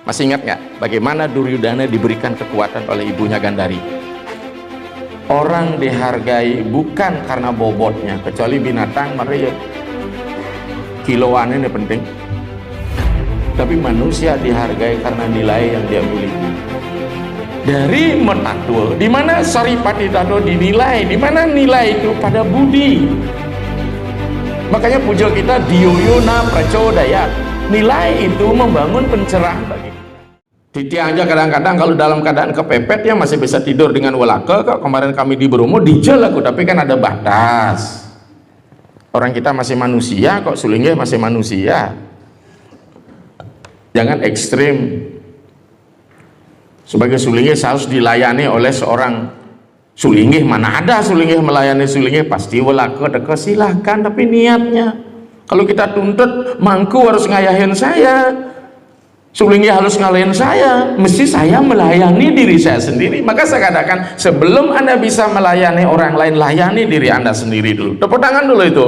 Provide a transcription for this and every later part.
Masih ingat nggak bagaimana Duryudana diberikan kekuatan oleh ibunya Gandhari? Orang dihargai bukan karena bobotnya, kecuali binatang mereka kiloannya ini penting, tapi manusia dihargai karena nilai yang dia miliki. Dari Metatwa, di mana Saripati Tattva dinilai, di mana nilai itu pada budi. Makanya puja kita Dioyona Prachodayat, nilai itu membangun pencerahan bagi kita. Titi aja kadang-kadang kalau dalam keadaan kepepet ya masih bisa tidur dengan welaka. Kok kemarin kami di Bromo dijel aku, tapi kan ada batas. Orang kita masih manusia kok, sulingnya masih manusia. Jangan ekstrim. Sebagai sulingnya harus dilayani oleh seorang sulingih. Mana ada sulingih melayani sulingih? Pasti welaka deka, silahkan, tapi niatnya. Kalau kita tuntut mangku harus ngayahin saya, sulingih harus ngalahin saya, mesti saya melayani diri saya sendiri. Maka saya katakan, sebelum Anda bisa melayani orang lain, layani diri Anda sendiri dulu. Tepuk tangan dulu itu.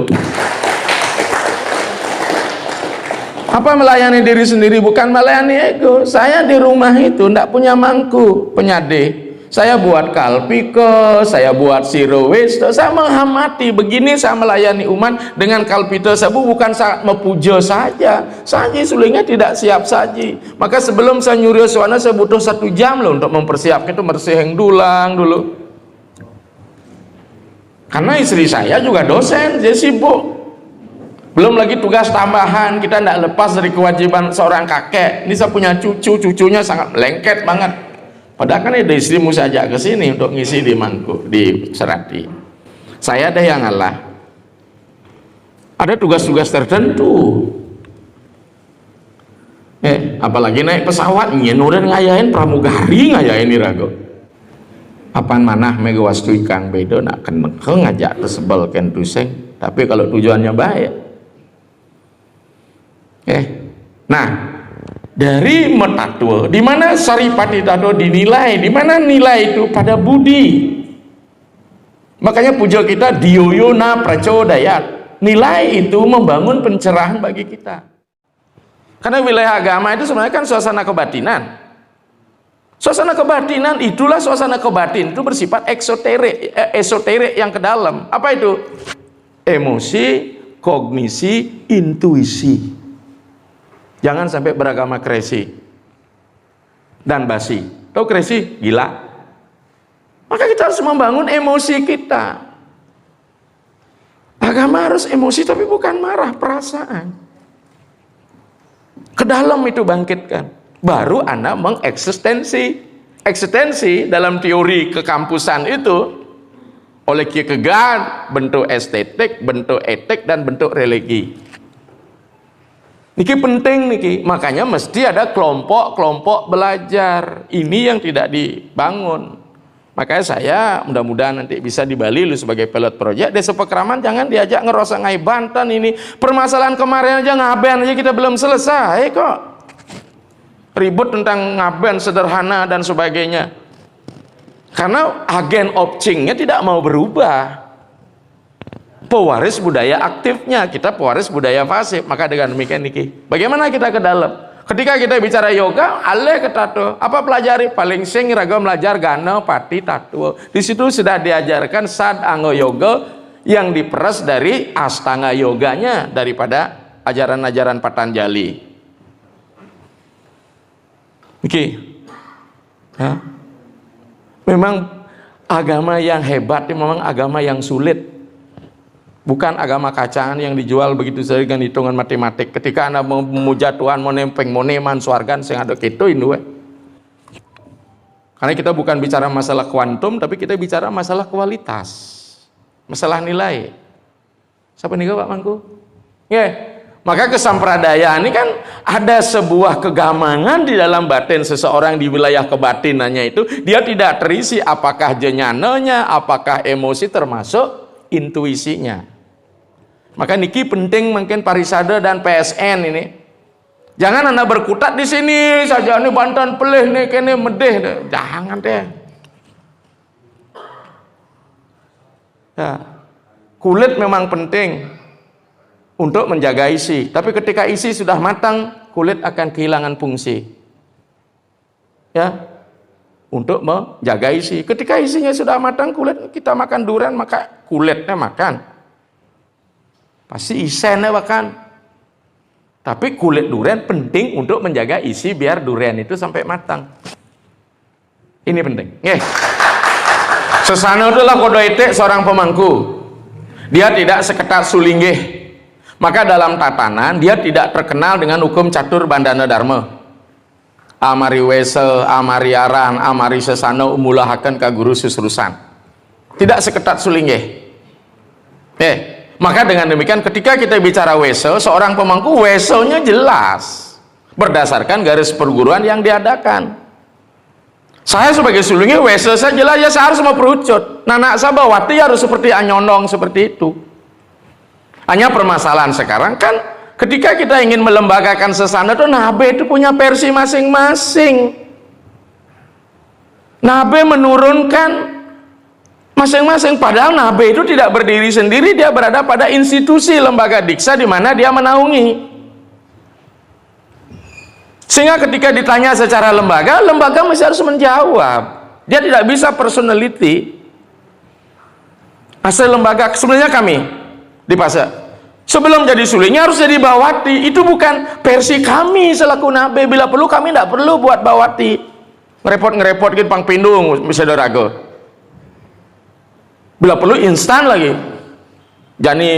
Apa melayani diri sendiri? Bukan melayani ego. Saya di rumah itu tidak punya mangku penyade. Saya buat kalpika, saya buat sirowesta, saya mengamati. Begini saya melayani umat dengan kalpita sabu, bukan saat mepuja saja. Saji sulingnya tidak siap saji. Maka sebelum saya nyuri suana, saya butuh 1 jam loh untuk mempersiapkan itu, bersiheng dulang dulu. Karena istri saya juga dosen, dia sibuk. Belum lagi tugas tambahan, kita tidak lepas dari kewajiban seorang kakek. Ini saya punya cucu, cucunya sangat lengket banget. Padahal kan ada istrimu saja ke sini untuk ngisi di mangku, di Serati. Saya ada yang ngalah. Ada tugas-tugas tertentu. Apalagi naik pesawat, nyenurin ngayain pramugari, ngayain irago. Apaan manah megawastu ikang bedo nak keneng ngajak tersebel kentuseng. Tapi kalau tujuannya baik. Nah, dari Metatwa, di mana Saripati Tattva dinilai, di mana nilai itu pada budi. Makanya puja kita Dioyona Prachodayat, nilai itu membangun pencerahan bagi kita. Karena wilayah agama itu sebenarnya kan suasana kebatinan. Suasana kebatinan itulah suasana kebatin itu bersifat esoterik yang ke dalam. Apa itu? Emosi, kognisi, intuisi. Jangan sampai beragama kresi dan basi. Tahu kresi? Gila. Maka kita harus membangun emosi kita. Agama harus emosi, tapi bukan marah, perasaan. Ke dalam itu bangkitkan. Baru Anda mengeksistensi. Eksistensi dalam teori kekampusan itu oleh Kierkegaard, bentuk estetik, bentuk etik, dan bentuk religi. Niki penting niki, makanya mesti ada kelompok-kelompok belajar. Ini yang tidak dibangun. Makanya saya mudah-mudahan nanti bisa di Bali lu sebagai pilot project. Desa Pekraman jangan diajak ngerosok ngai Banten ini. Permasalahan kemarin aja ngaben aja kita belum selesai kok. Ribut tentang ngaben sederhana dan sebagainya. Karena agen opcingnya tidak mau berubah. Pewaris budaya aktifnya, kita pewaris budaya pasif. Maka dengan demikian niki, bagaimana kita ke dalam? Ketika kita bicara yoga, alih ke tattva. Apa pelajari? Paling sing raga belajar gana pati tattva. Di situ sudah diajarkan sad anggo yoga yang diperas dari astanga yoganya daripada ajaran-ajaran Patanjali. Oke. Memang agama yang hebat, memang agama yang sulit. Bukan agama kacangan yang dijual begitu saja dengan hitungan matematik. Ketika Anda memuja Tuhan, mau nempeng, mau neman, suargan, sing ada gitu ini. Karena kita bukan bicara masalah kuantum, tapi kita bicara masalah kualitas, masalah nilai. Siapa nih Pak Mangku? Maka kesampradayaan ini kan ada sebuah kegamangan di dalam batin seseorang di wilayah kebatinannya itu. Dia tidak terisi apakah jenyananya, apakah emosi, termasuk intuisinya. Maka niki penting mungkin parisada dan PSN ini. Jangan Anda berkutat di sini saja, ini Banten pelih nih, kene medeh. Jangan deh. Ya. Kulit memang penting untuk menjaga isi, tapi ketika isi sudah matang, kulit akan kehilangan fungsi. ya, untuk menjaga isi. Ketika isinya sudah matang, kulit kita makan durian, maka kulitnya makan. Pasti isennya makan. Tapi kulit durian penting untuk menjaga isi biar durian itu sampai matang. Ini penting. Sesana itulah kodo itik seorang pemangku. Dia tidak seketat sulinggih. Maka dalam tatanan dia tidak terkenal dengan hukum catur bandana dharma. Amari wese, amari aran, amari sesana umulahaken ka guru susrusan. Tidak seketat sulinggih. Maka dengan demikian ketika kita bicara wese, seorang pemangku wesenya jelas berdasarkan garis perguruan yang diadakan. Saya sebagai sulinggih wese saya jelas ya saya harus mau perucut. Nanak sabawati harus seperti anyonong seperti itu. Hanya permasalahan sekarang kan ketika kita ingin melembagakan sesana itu nabe itu punya versi masing-masing. Nabe menurunkan masing-masing, padahal nabe itu tidak berdiri sendiri, dia berada pada institusi lembaga diksa di mana dia menaungi. Sehingga ketika ditanya secara lembaga, lembaga mesti harus menjawab. Dia tidak bisa personality. Asal lembaga, sebenarnya kami di Pasar sebelum jadi sulingnya harus jadi bawati. Itu bukan versi kami selaku nabe. Bila perlu kami tidak perlu buat bawati. Ngerepot gitu pang pindung bisa dorago. Bila perlu instan lagi. Jani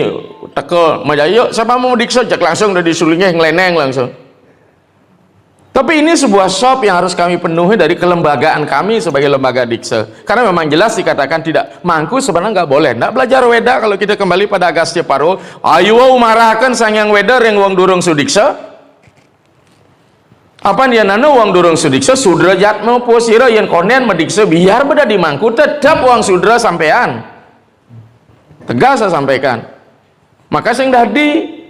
tekel majayo siapa mau diksa cek langsung udah disulingnya ngeleneng langsung. Tapi ini sebuah shop yang harus kami penuhi dari kelembagaan kami sebagai lembaga diksa. Karena memang jelas dikatakan tidak mangku sebenarnya nggak boleh. Nggak belajar weda kalau kita kembali pada Agastya Paro. Ayo umarakan sang yang weda yang wong durung sudiksa. Apa dia nana wong durung sudiksa sudra jatma posira yang konen mediksa biar beda di mangku tetap wong sudra sampean. Tegas saya sampaikan. Maka sing dadi.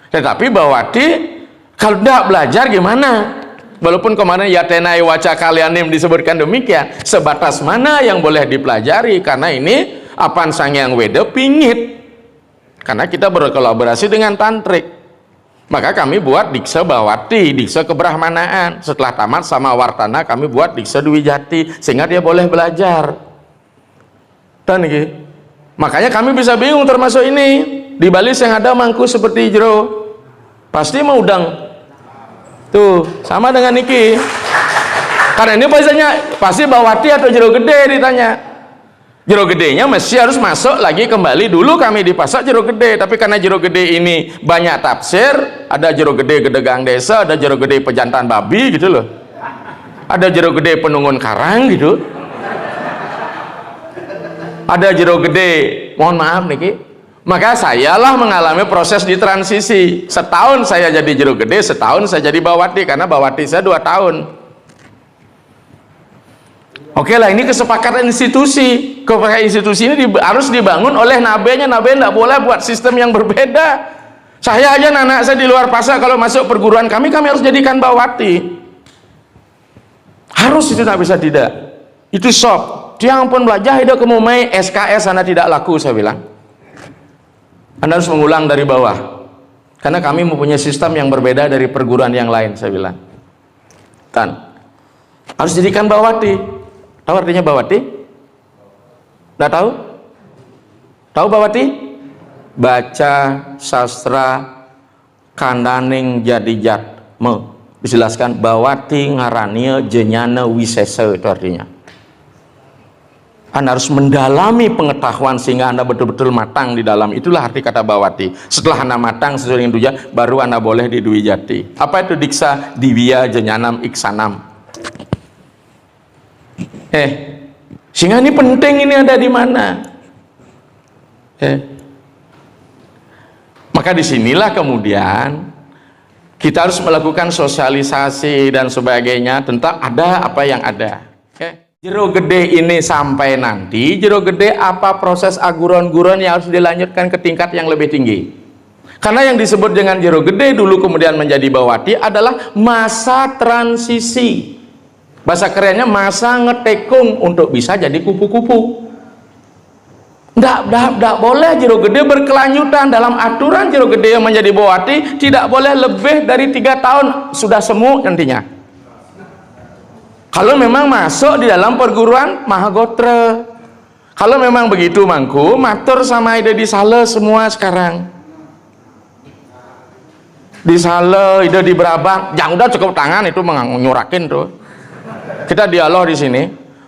Tetapi bawati kalau tidak belajar gimana? Walaupun kemarin yatenai waca kalianim disebutkan demikian, sebatas mana yang boleh dipelajari karena ini apaan sang yang weda pingit. Karena kita berkolaborasi dengan tantrik. Maka kami buat diksa bawati, diksa kebrahmanaan. Setelah tamat sama wartana kami buat diksa Dwijati sehingga dia boleh belajar. Dan ini, makanya kami bisa bingung termasuk ini. Di balis yang ada mangku seperti jero. Pasti mau udang. Tuh, sama dengan Niki. Karena ini biasanya pasti bawati atau jero gede ditanya. Jero gedenya mesti harus masuk lagi kembali. Dulu kami di pasar jero gede, tapi karena jero gede ini banyak tafsir, ada jero gede gedegang desa, ada jero gede pejantan babi gitu loh. Ada jero gede penungun karang gitu. Ada jero gede, mohon maaf Niki. Maka sayalah mengalami proses di transisi. Setahun saya jadi jero gede, setahun saya jadi bawati karena bawati saya 2 tahun. Oke lah, ini kesepakatan institusi. Kesepakatan institusi ini harus dibangun oleh nabenya. Nabe tidak boleh buat sistem yang berbeda. Saya aja anak saya di luar pasar kalau masuk perguruan kami harus jadikan bawati. Harus itu tidak bisa tidak. Itu shop. Dia pun belajar hidup kemumai SKS sana tidak laku saya bilang. Anda harus mengulang dari bawah. Karena kami mempunyai sistem yang berbeda dari perguruan yang lain saya bilang. Kan. Harus jadikan bawati. Tahu artinya bawati? Nggak tahu? Tahu bawati? Baca sastra kandaning jadijat me. Dijelaskan bawati ngarania jenyana wisesa itu artinya. Anda harus mendalami pengetahuan sehingga Anda betul-betul matang di dalam. Itulah arti kata bawati. Setelah Anda matang sesuai dengan duja, baru Anda boleh di Dwijati. Apa itu diksa? Diwiya jenyanam iksanam. Sehingga ini penting, ini ada di mana? Maka disinilah kemudian kita harus melakukan sosialisasi dan sebagainya tentang ada apa yang ada. Jero gede ini sampai nanti, jero gede apa proses aguron-guron yang harus dilanjutkan ke tingkat yang lebih tinggi. Karena yang disebut dengan jero gede dulu kemudian menjadi bawati adalah masa transisi. Bahasa kerennya masa ngetekung untuk bisa jadi kupu-kupu. Nggak boleh jero gede berkelanjutan. Dalam aturan jero gede yang menjadi bawati tidak boleh lebih dari 3 tahun sudah semu nantinya. Kalau memang masuk di dalam perguruan Mahagotra. Kalau memang begitu mangku, matur sama ide di sale semua sekarang. Di sale, ide di Brabang, yang udah cukup tangan itu menyurakin tuh. Kita dialog di sini.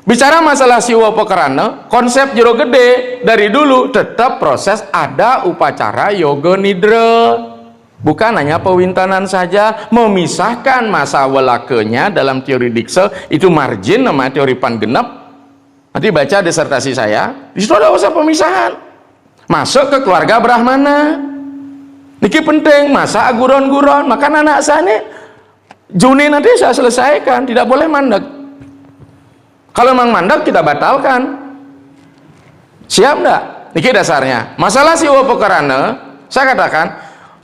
Bicara masalah siwa pekerana, konsep jero gede dari dulu tetap proses ada upacara yoga nidra. Bukan hanya pewintanan saja, memisahkan masa welakenya dalam teori dikse, itu margin nama teori pangenep. Nanti baca disertasi saya, di situ ada usaha pemisahan. Masuk ke keluarga Brahmana. Niki penting, masa aguron-guron, maka anak saya Juni nanti saya selesaikan, tidak boleh mandek. Kalau memang mandek kita batalkan. Siap enggak? Niki dasarnya. Masalah siwa pekerana, saya katakan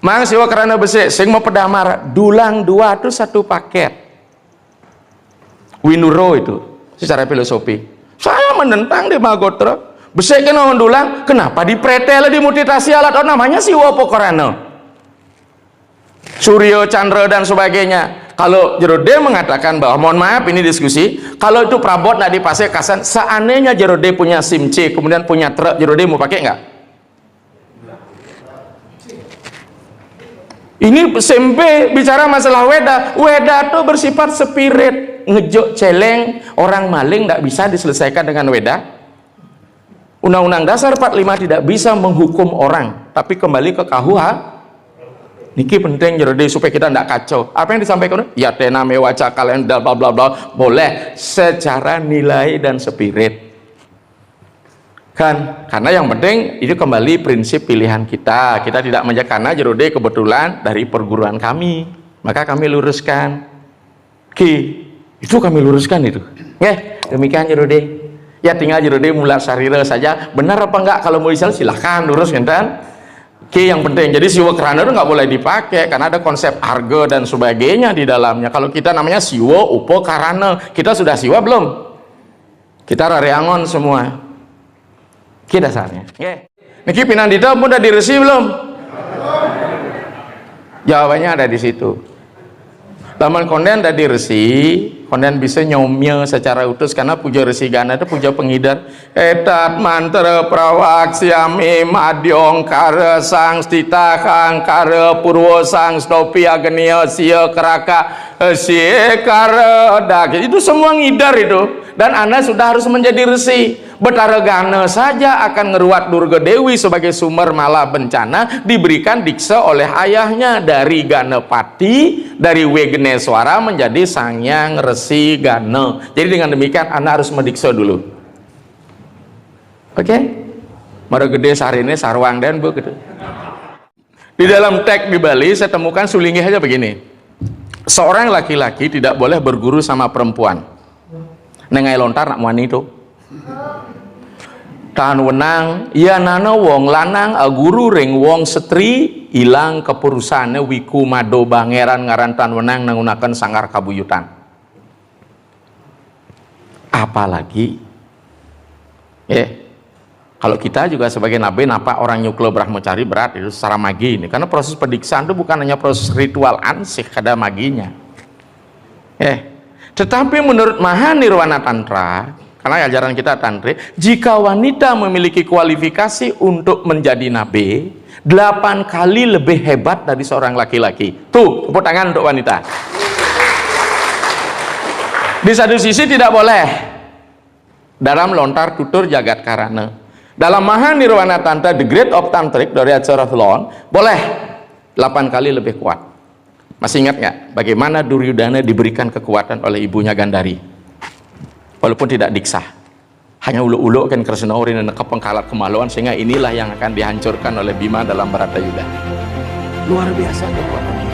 mang siwa kerana besi sing mau pedamar dulang dua itu satu paket. Winuro itu secara filosofi. Saya menentang di Mahagotra. Besi kan orang dulang, kenapa dipretel dimutasi alat namanya siwa pekerana. Suryo, Chandra dan sebagainya. Kalau Jerode mengatakan bahwa mohon maaf ini diskusi, kalau itu prabot nggak dipasai kasan, seandainya Jerode punya SIM C kemudian punya truk, Jerode mau pakai nggak? Ini SMP bicara masalah Weda. Weda itu bersifat spirit, ngejok celeng, orang maling nggak bisa diselesaikan dengan Weda. Undang-Undang Dasar 45 tidak bisa menghukum orang, tapi kembali ke KUH. Niki penting jadi supaya kita tidak kacau. Apa yang disampaikan? Ya tena mewaca kalian bla bla bla boleh secara nilai dan spirit. Kan karena yang penting itu kembali prinsip pilihan kita tidak menjaga karena Jerode kebetulan dari perguruan kami maka kami luruskan itu kami luruskan itu demikian Jerode ya tinggal Jerode mulai sarira saja benar apa enggak kalau mau silahkan lurus kan yang penting jadi siwa kerana itu nggak boleh dipakai karena ada konsep harga dan sebagainya di dalamnya. Kalau kita namanya siwa upo karana kita sudah siwa belum kita rareangon semua dasarnya. Niki Pinandita pun udah diresi belum? Jawabannya ada di situ. Laman konden udah diresi, konden bisa nyomnya secara utus karena puja resi gana itu puja pengidar. Etat mantra prawak siami madyong kara sang stita kang kara purwo sang stopi agenia sia keraka sia kara dak. Itu semua ngidar itu. Dan Anda sudah harus menjadi resi. Betara gana saja akan ngeruat Durga Dewi sebagai sumber malah bencana diberikan diksa oleh ayahnya dari Ganapati, dari Wigneswara menjadi Sangyang Resi Gana. Jadi dengan demikian Anda harus mendiksa dulu. Oke? Mara gede sarine sarwang dan begitu. Di dalam teks di Bali saya temukan sulingnya aja begini. Seorang laki-laki tidak boleh berguru sama perempuan. Nengai lontar nak muani itu. Tahan wenang, ya nana wong lanang aguru ring wong setri hilang kepurusannya wiku mado bangeran ngaran tahan wenang menggunakan sanggar kabuyutan. Apalagi, kalau kita juga sebagai nabi, napa orang nyuklo brahmacari berat itu secara magi ini, karena proses pendiksaan itu bukan hanya proses ritual ansih, ada maginya. Tetapi menurut Mahanirwana Tantra, karena ajaran kita tantri, jika wanita memiliki kualifikasi untuk menjadi nabi 8 kali lebih hebat dari seorang laki-laki. Tuh, tepuk tangan untuk wanita. Di satu sisi tidak boleh dalam lontar tutur jagat karana. Dalam Mahanirwana Tantra, the Great of Tantric dari acara Thlon, boleh 8 kali lebih kuat. Masih ingat nggak bagaimana Duryudana diberikan kekuatan oleh ibunya Gandari walaupun tidak diksa, hanya ulu-ulu kan Kresna urin dan kepengkalat kemaluan sehingga inilah yang akan dihancurkan oleh Bima dalam Baratayuda. Luar biasa kekuatannya.